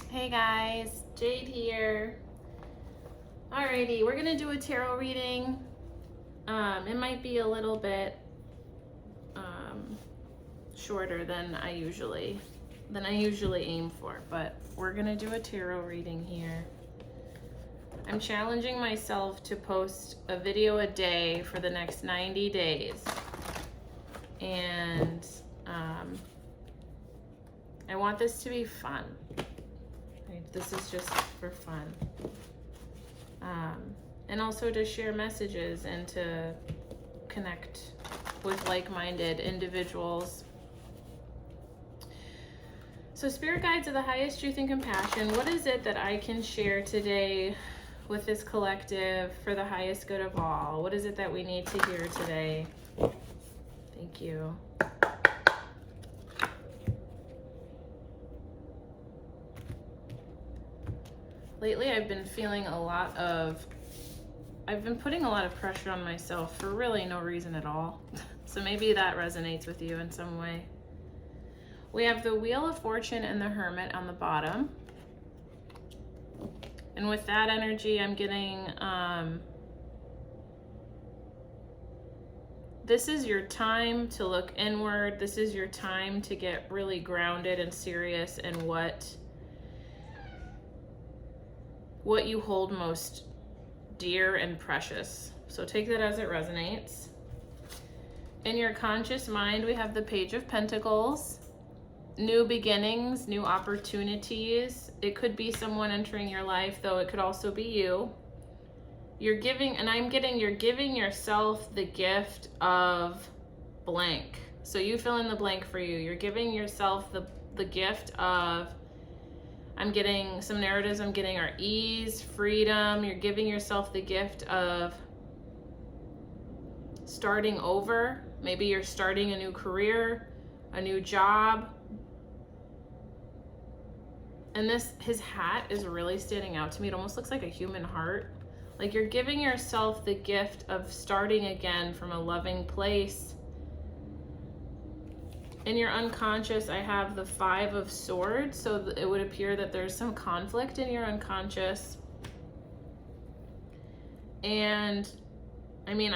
Hey guys, Jade here. Alrighty, we're gonna do a tarot reading. It might be a little bit shorter than I usually aim for, but we're gonna do a tarot reading here. I'm challenging myself to post a video a day for the next 90 days, and I want this to be fun. This is just for fun. And also to share messages and to connect with like-minded individuals. So spirit guides of the highest truth and compassion, what is it that I can share today with this collective for the highest good of all? What is it that we need to hear today? Thank you. Lately I've been feeling I've been putting a lot of pressure on myself for really no reason at all. So maybe that resonates with you in some way. We have the Wheel of Fortune and the Hermit on the bottom. And with that energy, I'm getting, this is your time to look inward. This is your time to get really grounded and serious in what you hold most dear and precious. So take that as it resonates. In your conscious mind, we have the Page of Pentacles, new beginnings, new opportunities. It could be someone entering your life, though it could also be you. You're giving yourself the gift of blank. So you fill in the blank for you. You're giving yourself the gift of, I'm getting some narratives, I'm getting our ease, freedom. You're giving yourself the gift of starting over. Maybe you're starting a new career, a new job. And his hat is really standing out to me. It almost looks like a human heart. Like you're giving yourself the gift of starting again from a loving place. In your unconscious, I have the Five of Swords, so it would appear that there's some conflict in your unconscious. And I mean,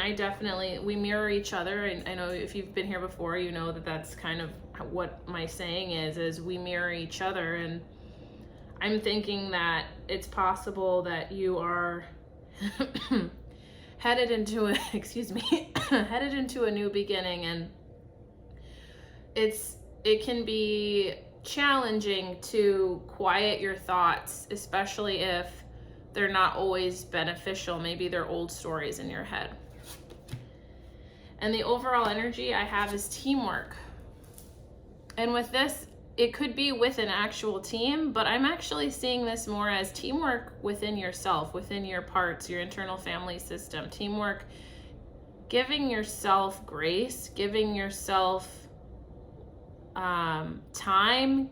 we mirror each other. I know if you've been here before, you know that that's kind of what my saying is we mirror each other. And I'm thinking that it's possible that you are headed into a new beginning, and it can be challenging to quiet your thoughts, especially if they're not always beneficial. Maybe they're old stories in your head. And the overall energy I have is teamwork. And with this, it could be with an actual team, but I'm actually seeing this more as teamwork within yourself, within your parts, your internal family system. Teamwork, giving yourself grace, giving yourself time,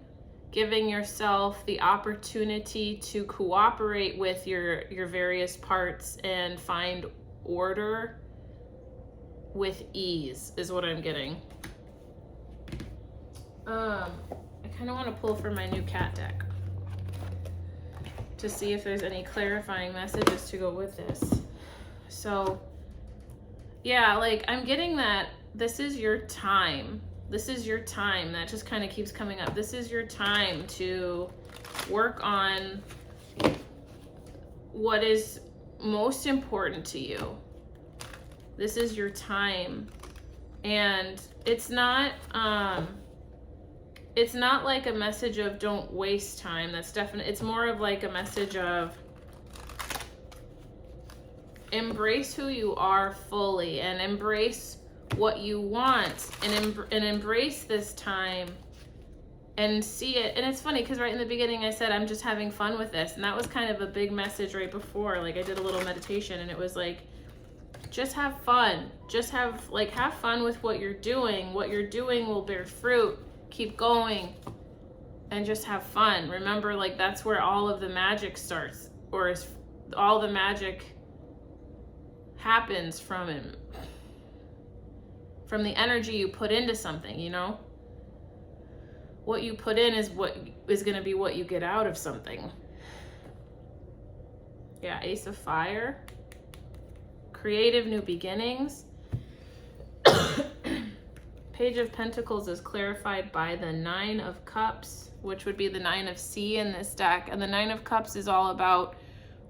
giving yourself the opportunity to cooperate with your various parts and find order with ease is what I'm getting. I kind of want to pull from my new cat deck to see if there's any clarifying messages to go with this. So yeah, like I'm getting that this is your time. This is your time. That just kind of keeps coming up. This is your time to work on what is most important to you. This is your time. And it's not like a message of don't waste time. That's definitely, it's more of like a message of embrace who you are fully and embrace what you want and embrace this time and see it. And it's funny because right in the beginning I said I'm just having fun with this, and that was kind of a big message right before. Like I did a little meditation and it was like, just have fun. Just have fun with what you're doing. What you're doing will bear fruit. Keep going and just have fun. Remember, like that's where all of the magic starts, or is all the magic happens from the energy you put into something, you know? what you put in is what is going to be what you get out of something. Yeah, Ace of Fire. Creative new beginnings. Page of Pentacles is clarified by the Nine of Cups, which would be the 9 of C in this deck. And the 9 of Cups is all about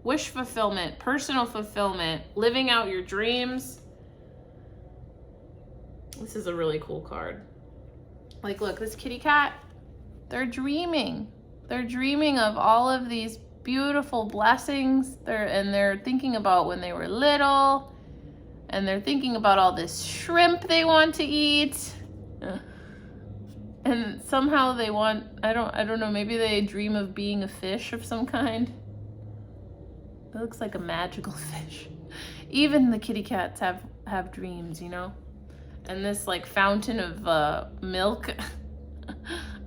wish fulfillment, personal fulfillment, living out your dreams. This is a really cool card. Like, look, this kitty cat, they're dreaming. They're dreaming of all of these beautiful blessings. They're thinking about when they were little, and they're thinking about all this shrimp they want to eat. And somehow they want, I don't know, maybe they dream of being a fish of some kind. It looks like a magical fish. Even the kitty cats have dreams, you know? And this like fountain of milk.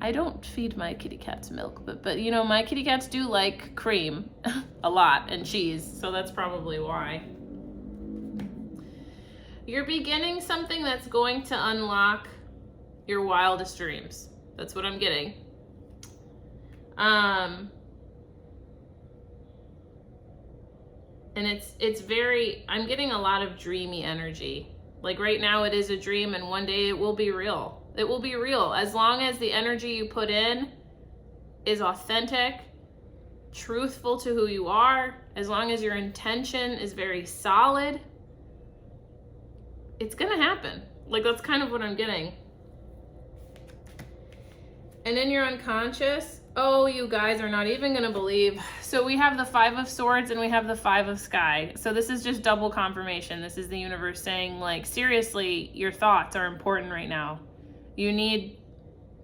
I don't feed my kitty cats milk, but you know, my kitty cats do like cream a lot and cheese, so that's probably why. You're beginning something that's going to unlock your wildest dreams. That's what I'm getting. And it's very, I'm getting a lot of dreamy energy. Like right now it is a dream, and one day it will be real. It will be real as long as the energy you put in is authentic, truthful to who you are, as long as your intention is very solid. It's gonna happen. Like, that's kind of what I'm getting. And in your unconscious, oh, you guys are not even gonna believe. So we have the 5 of Swords and we have the 5 of Sky. So this is just double confirmation. This is the universe saying, like, seriously, your thoughts are important right now. You need,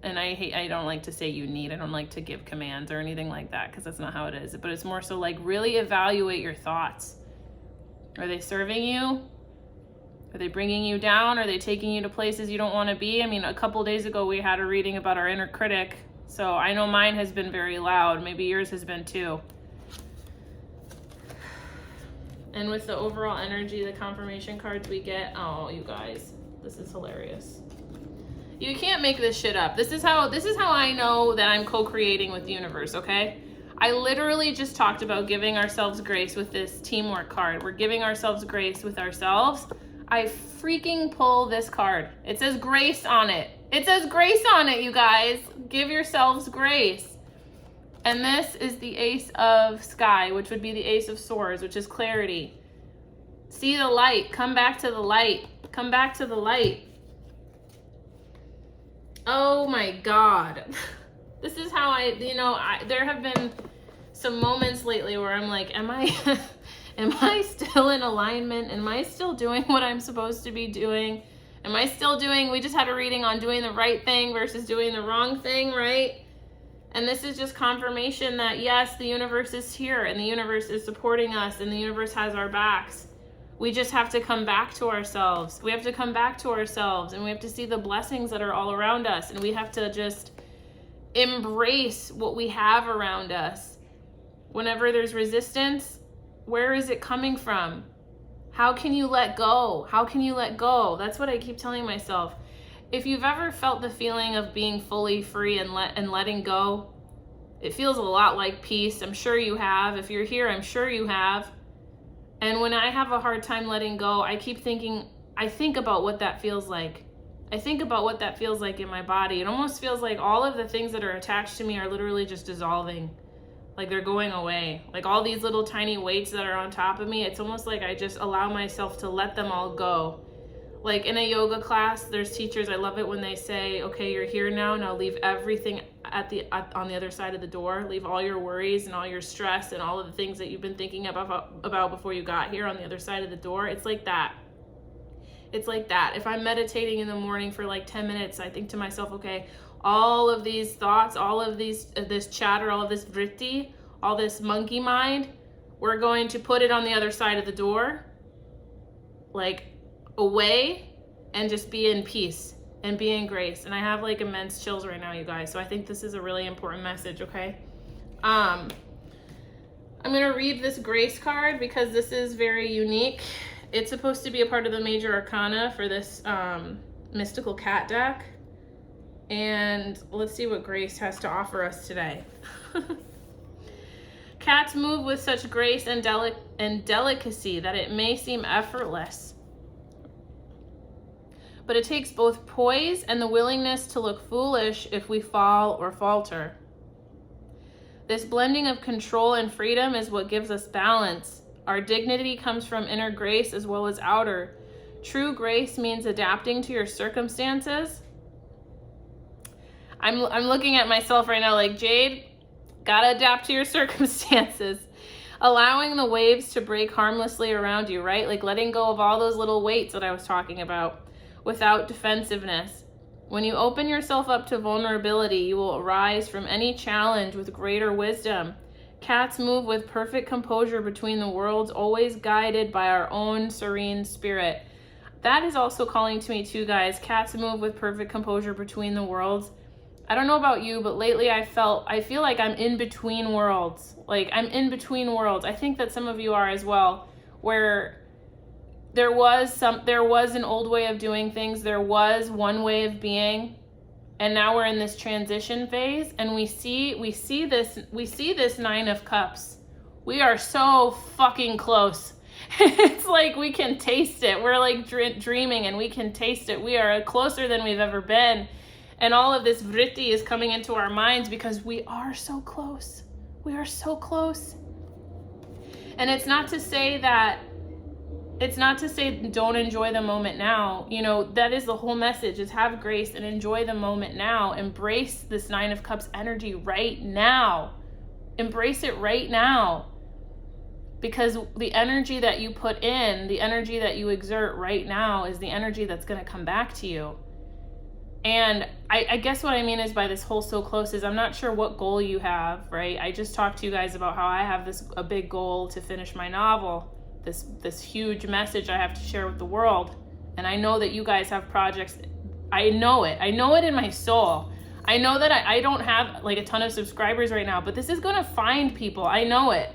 and I don't like to say you need, I don't like to give commands or anything like that, because that's not how it is. But it's more so like, really evaluate your thoughts. Are they serving you? Are they bringing you down? Are they taking you to places you don't want to be? I mean, a couple days ago we had a reading about our inner critic. So I know mine has been very loud. Maybe yours has been too. And with the overall energy, the confirmation cards we get, oh, you guys, this is hilarious. You can't make this shit up. This is how I know that I'm co-creating with the universe, okay? I literally just talked about giving ourselves grace with this teamwork card. We're giving ourselves grace with ourselves. I freaking pull this card. It says grace on it. It says grace on it, you guys. Give yourselves grace. And this is the Ace of Sky, which would be the Ace of Swords, which is clarity. See the light. Come back to the light. Come back to the light. Oh my God. This is how there have been some moments lately where I'm like, am I still in alignment? Am I still doing what I'm supposed to be doing? Am I still doing, we just had a reading on doing the right thing versus doing the wrong thing, right? And this is just confirmation that yes, the universe is here and the universe is supporting us and the universe has our backs. We just have to come back to ourselves. We have to come back to ourselves and we have to see the blessings that are all around us, and we have to just embrace what we have around us. Whenever there's resistance, where is it coming from? How can you let go? How can you let go? That's what I keep telling myself. If you've ever felt the feeling of being fully free and letting go, it feels a lot like peace. I'm sure you have. If you're here, I'm sure you have. And when I have a hard time letting go, I keep thinking, I think about what that feels like. I think about what that feels like in my body. It almost feels like all of the things that are attached to me are literally just dissolving. Like they're going away. Like all these little tiny weights that are on top of me, it's almost like I just allow myself to let them all go. Like in a yoga class, there's teachers, I love it when they say, okay, you're here now leave everything on the other side of the door. Leave all your worries and all your stress and all of the things that you've been thinking about before you got here on the other side of the door. It's like that. It's like that. If I'm meditating in the morning for like 10 minutes, I think to myself, okay, all of these thoughts, all of this chatter, all of this vritti, all this monkey mind, we're going to put it on the other side of the door, like away, and just be in peace and be in grace. And I have like immense chills right now, you guys. So I think this is a really important message, okay? I'm gonna read this grace card because this is very unique. It's supposed to be a part of the major arcana for this mystical cat deck. And let's see what Grace has to offer us today. Cats move with such grace and delicacy that it may seem effortless. But it takes both poise and the willingness to look foolish if we fall or falter. This blending of control and freedom is what gives us balance. Our dignity comes from inner grace as well as outer. True grace means adapting to your circumstances. I'm looking at myself right now like, Jade, gotta adapt to your circumstances. Allowing the waves to break harmlessly around you, right? Like letting go of all those little weights that I was talking about without defensiveness. When you open yourself up to vulnerability, you will arise from any challenge with greater wisdom. Cats move with perfect composure between the worlds, always guided by our own serene spirit. That is also calling to me too, guys. Cats move with perfect composure between the worlds. I don't know about you, but lately I feel like I'm in between worlds. Like I'm in between worlds. I think that some of you are as well, where there was an old way of doing things. There was one way of being, and now we're in this transition phase, and we see this Nine of Cups. We are so fucking close. It's like we can taste it. We're like dreaming, and we can taste it. We are closer than we've ever been. And all of this vritti is coming into our minds because we are so close. We are so close. And it's not to say don't enjoy the moment now. You know, that is the whole message, is have grace and enjoy the moment now. Embrace this Nine of Cups energy right now. Embrace it right now. Because the energy that you put in, the energy that you exert right now is the energy that's going to come back to you. And I guess what I mean is by this whole so close is I'm not sure what goal you have, right? I just talked to you guys about how I have a big goal to finish my novel, this huge message I have to share with the world. And I know that you guys have projects. I know it in my soul. I know that I don't have like a ton of subscribers right now, but this is going to find people. I know it.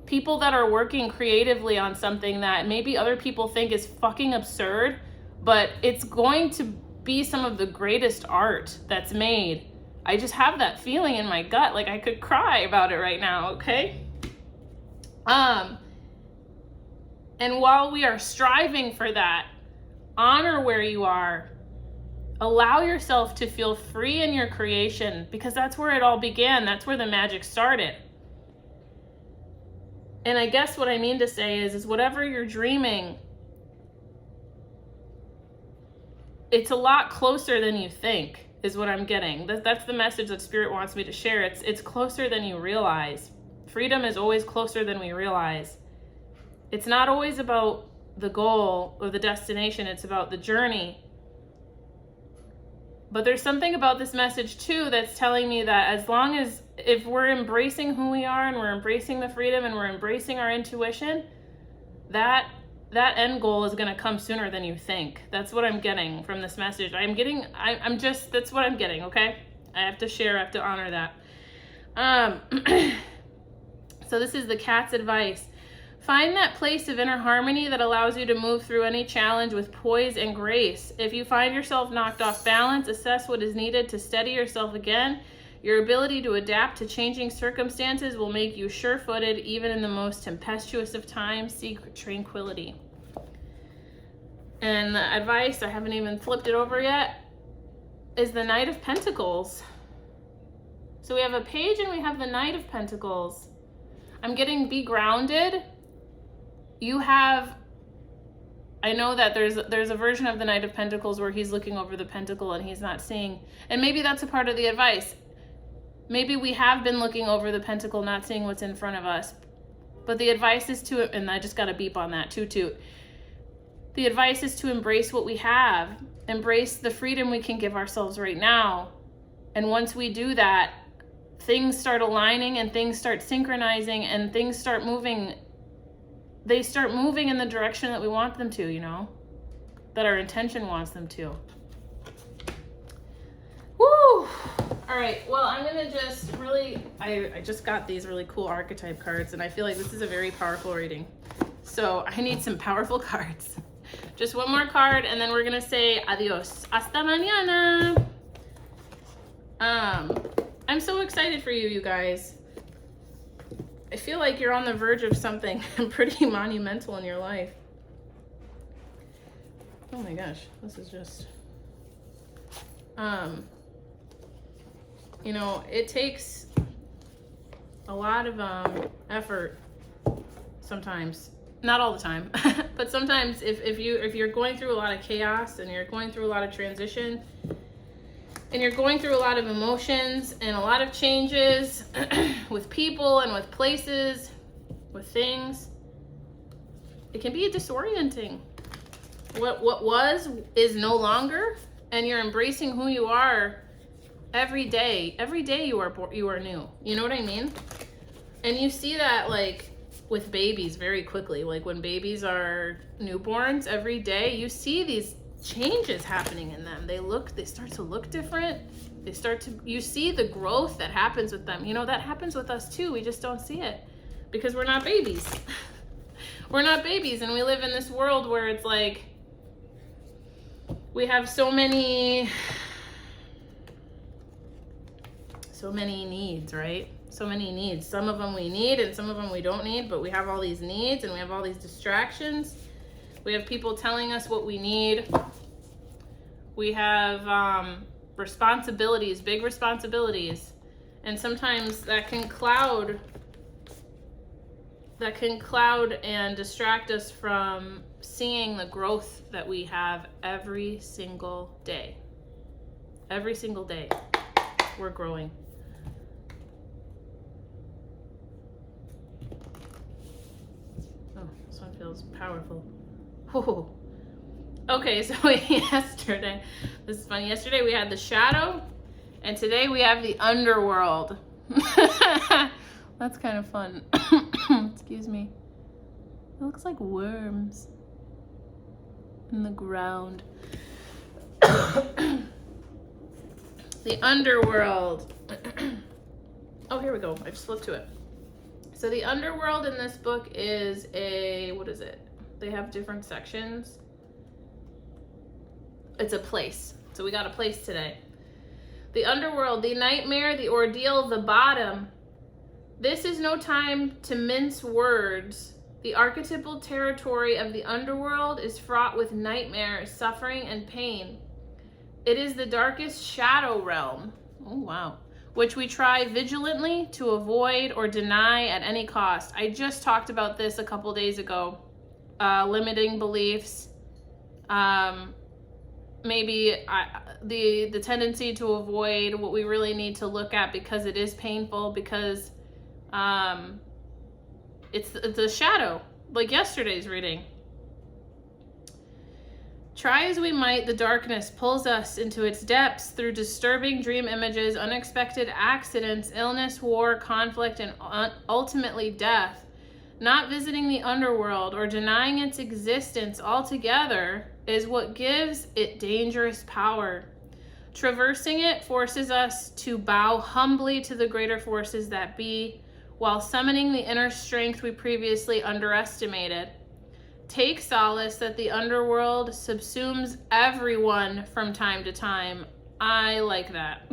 People that are working creatively on something that maybe other people think is fucking absurd, but it's going to be some of the greatest art that's made. I just have that feeling in my gut, like I could cry about it right now, okay? And while we are striving for that, honor where you are. Allow yourself to feel free in your creation, because that's where it all began. That's where the magic started. And I guess what I mean to say is whatever you're dreaming, it's a lot closer than you think, is what I'm getting. That's the message that Spirit wants me to share. It's closer than you realize. Freedom is always closer than we realize. It's not always about the goal or the destination. It's about the journey. But there's something about this message too that's telling me that if we're embracing who we are and we're embracing the freedom and we're embracing our intuition, that end goal is going to come sooner than you think. That's what I'm getting from this message. That's what I'm getting, okay? I have to honor that. So this is the cat's advice. Find that place of inner harmony that allows you to move through any challenge with poise and grace. If you find yourself knocked off balance, assess what is needed to steady yourself again. Your ability to adapt to changing circumstances will make you sure-footed even in the most tempestuous of times. Seek tranquility. And the advice, I haven't even flipped it over yet, is the Knight of Pentacles. So we have a page and we have the Knight of Pentacles. I'm getting be grounded. I know that there's a version of the Knight of Pentacles where he's looking over the pentacle and he's not seeing, and maybe that's a part of the advice. Maybe we have been looking over the pentacle, not seeing what's in front of us. But the advice is and I just got a beep on that, toot. The advice is to embrace what we have, embrace the freedom we can give ourselves right now. And once we do that, things start aligning and things start synchronizing and things start moving. They start moving in the direction that we want them to, you know, that our intention wants them to. Woo! All right, well, I'm gonna just I just got these really cool archetype cards and I feel like this is a very powerful reading. So I need some powerful cards. Just one more card and then we're gonna say adios. Hasta mañana. I'm so excited for you guys. I feel like you're on the verge of something pretty monumental in your life. Oh my gosh, this is just, you know, it takes a lot of effort sometimes, not all the time, but sometimes if you're going through a lot of chaos and you're going through a lot of transition and you're going through a lot of emotions and a lot of changes with people and with places, with things, it can be disorienting. What was is no longer, and you're embracing who you are every day. Every day you are new. You know what I mean? And you see that like with babies very quickly. Like when babies are newborns, every day you see these changes happening in them. They start to look different. You see the growth that happens with them. You know, that happens with us too. We just don't see it because we're not babies. We're not babies, and we live in this world where it's like we have so many needs, right? So many needs. Some of them we need and some of them we don't need, but we have all these needs and we have all these distractions. We have people telling us what we need. We have responsibilities, big responsibilities. And sometimes that can cloud and distract us from seeing the growth that we have every single day. Every single day, we're growing. Oh, this one feels powerful. Whoa. Okay, so yesterday, this is funny. Yesterday we had the shadow, and today we have the underworld. That's kind of fun. Excuse me. It looks like worms in the ground. The underworld. Oh, here we go. I just flipped to it. So the underworld in this book is what is it? They have different sections. It's a place. So we got a place today. The underworld, the nightmare, the ordeal, the bottom. This is no time to mince words. The archetypal territory of the underworld is fraught with nightmare, suffering, and pain. It is the darkest shadow realm. Oh, wow. Which we try vigilantly to avoid or deny at any cost. I just talked about this a couple days ago. Limiting beliefs. Maybe the tendency to avoid what we really need to look at because it is painful, because it's the shadow, like yesterday's reading. Try as we might, the darkness pulls us into its depths through disturbing dream images, unexpected accidents, illness, war, conflict, and ultimately death. Not visiting the underworld or denying its existence altogether is what gives it dangerous power. Traversing it forces us to bow humbly to the greater forces that be, while summoning the inner strength we previously underestimated. Take solace that the underworld subsumes everyone from time to time. I like that.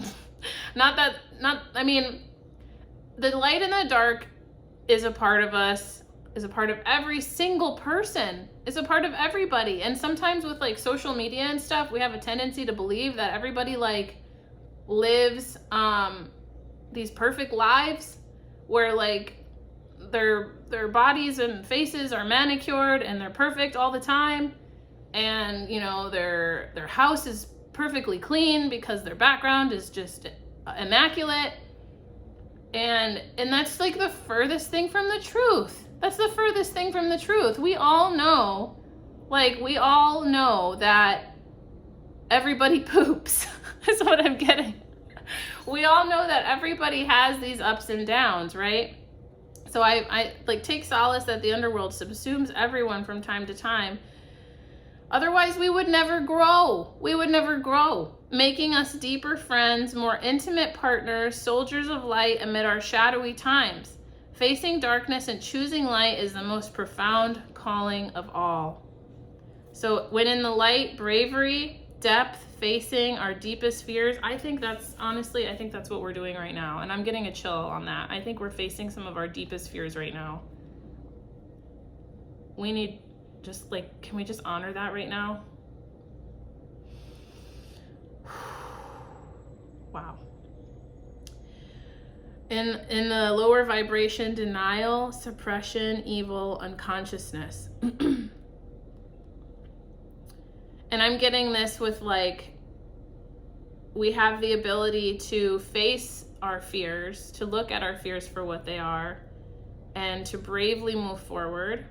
I mean, the light and the dark is a part of us, is a part of every single person, is a part of everybody. And sometimes with like social media and stuff, we have a tendency to believe that everybody like lives these perfect lives where like their bodies and faces are manicured and they're perfect all the time, and you know their house is perfectly clean because their background is just immaculate, and that's like the furthest thing from the truth. That's the furthest thing from the truth. We all know that everybody poops. That's what I'm getting. We all know that everybody has these ups and downs, right? So I like take solace that the underworld subsumes everyone from time to time. Otherwise, we would never grow. We would never grow, making us deeper friends, more intimate partners, soldiers of light amid our shadowy times. Facing darkness and choosing light is the most profound calling of all. So when in the light, bravery, depth, facing our deepest fears. I think that's what we're doing right now. And I'm getting a chill on that. I think we're facing some of our deepest fears right now. We need just like, can we just honor that right now? Wow. In the lower vibration, denial, suppression, evil, unconsciousness. And I'm getting this with like, we have the ability to face our fears, to look at our fears for what they are, and to bravely move forward.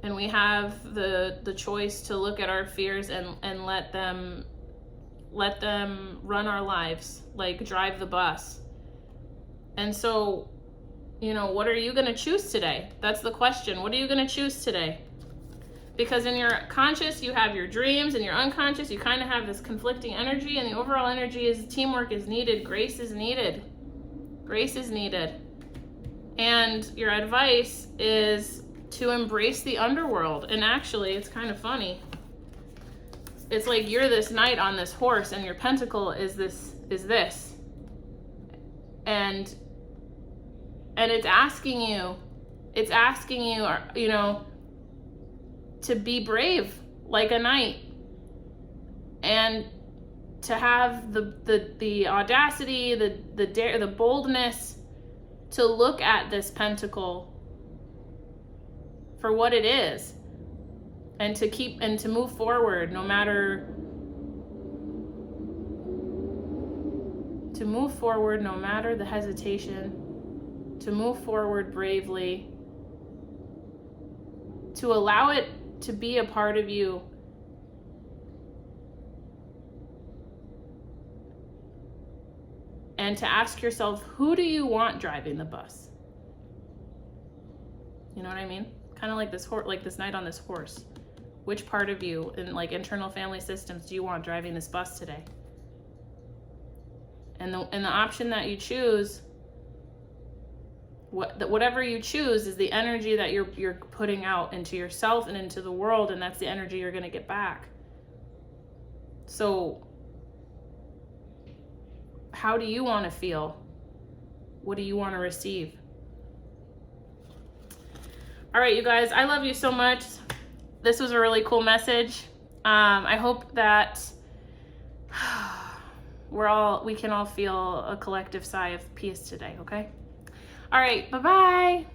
And we have the choice to look at our fears and let them run our lives, like drive the bus. And so, you know, what are you going to choose today? That's the question. What are you going to choose today? Because in your conscious, you have your dreams, and your unconscious, you kind of have this conflicting energy, and the overall energy is teamwork is needed, grace is needed. Grace is needed. And your advice is to embrace the underworld. And actually, it's kind of funny. It's like you're this knight on this horse, and your pentacle is this. And it's asking you, you know, to be brave like a knight, and to have the audacity, the dare, the boldness to look at this pentacle for what it is, and to move forward no matter the hesitation, to move forward bravely, to allow it to be a part of you, and to ask yourself, who do you want driving the bus? You know what I mean? Kind of like this knight on this horse. Which part of you, in like internal family systems, do you want driving this bus today? And the option that you choose, whatever you choose, is the energy that you're putting out into yourself and into the world, and that's the energy you're going to get back. So how do you want to feel? What do you want to receive? All right, you guys, I love you so much. This was a really cool message. I hope that we can all feel a collective sigh of peace today, okay? All right, bye-bye.